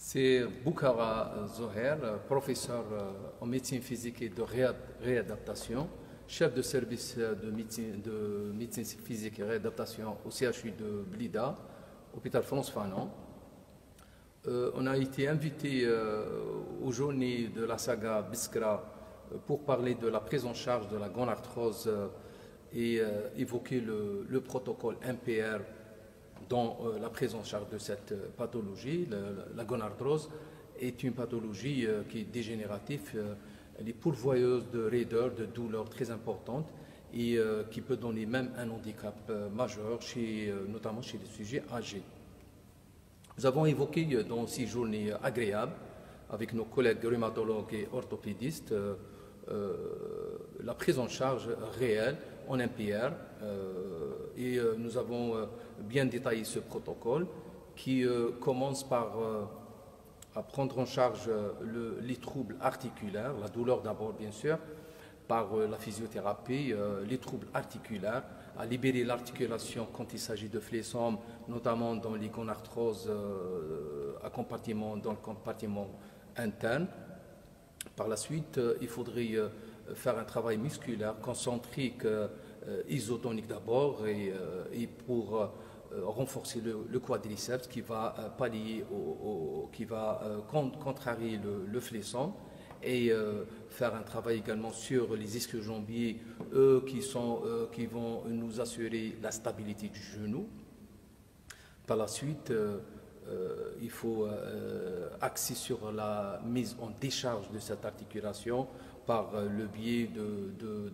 C'est Boukhara Zoher, professeur en médecine physique et de réadaptation, chef de service de médecine physique et réadaptation au CHU de Blida, hôpital France Fanon. On a été invité aux journées de la saga Biskra pour parler de la prise en charge de la gonarthrose et évoquer le protocole MPR dans la prise en charge de cette pathologie. La gonarthrose est une pathologie qui est dégénérative, elle est pourvoyeuse de raideurs, de douleurs très importantes et qui peut donner même un handicap majeur, notamment chez les sujets âgés. Nous avons évoqué dans ces journées agréables avec nos collègues rhumatologues et orthopédistes la prise en charge réelle en MPR et nous avons bien détaillé ce protocole qui commence par à prendre en charge les troubles articulaires, la douleur d'abord bien sûr, par la physiothérapie, les troubles articulaires, à libérer l'articulation quand il s'agit de fléciomes, notamment dans les gonarthroses dans le compartiment interne. Par la suite, il faudrait faire un travail musculaire, concentrique, isotonique d'abord, et pour renforcer le quadriceps qui va pallier, qui va contrarier le fléçon, et faire un travail également sur les ischio-jambiers, qui vont nous assurer la stabilité du genou. Par la suite, il faut axer sur la mise en décharge de cette articulation par le biais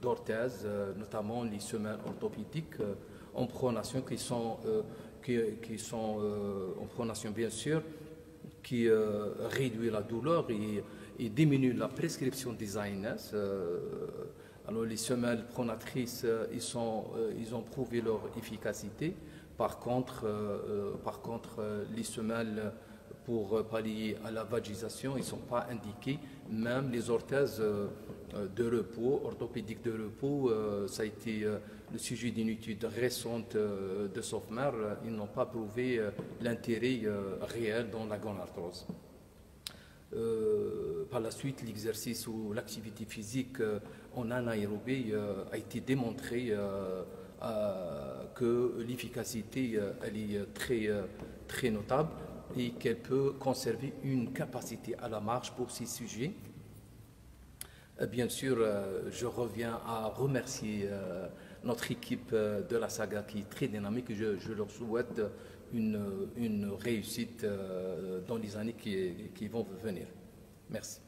d'orthèses, notamment les semelles orthopédiques en pronation qui sont en pronation bien sûr, qui réduit la douleur et diminue la prescription des ANS. Alors les semelles pronatrices, ils ont prouvé leur efficacité. Par contre, les semelles pour pallier à la vagisation, ils ne sont pas indiqués. Même les orthèses de repos, orthopédiques de repos, ça a été le sujet d'une étude récente de Sofmer. Ils n'ont pas prouvé l'intérêt réel dans la gonarthrose. Par la suite, l'exercice ou l'activité physique en anaérobie a été démontré que l'efficacité elle est très notable et qu'elle peut conserver une capacité à la marche pour ces sujets. Bien sûr, je reviens à remercier notre équipe de la saga qui est très dynamique et je leur souhaite une réussite dans les années qui vont venir. Merci.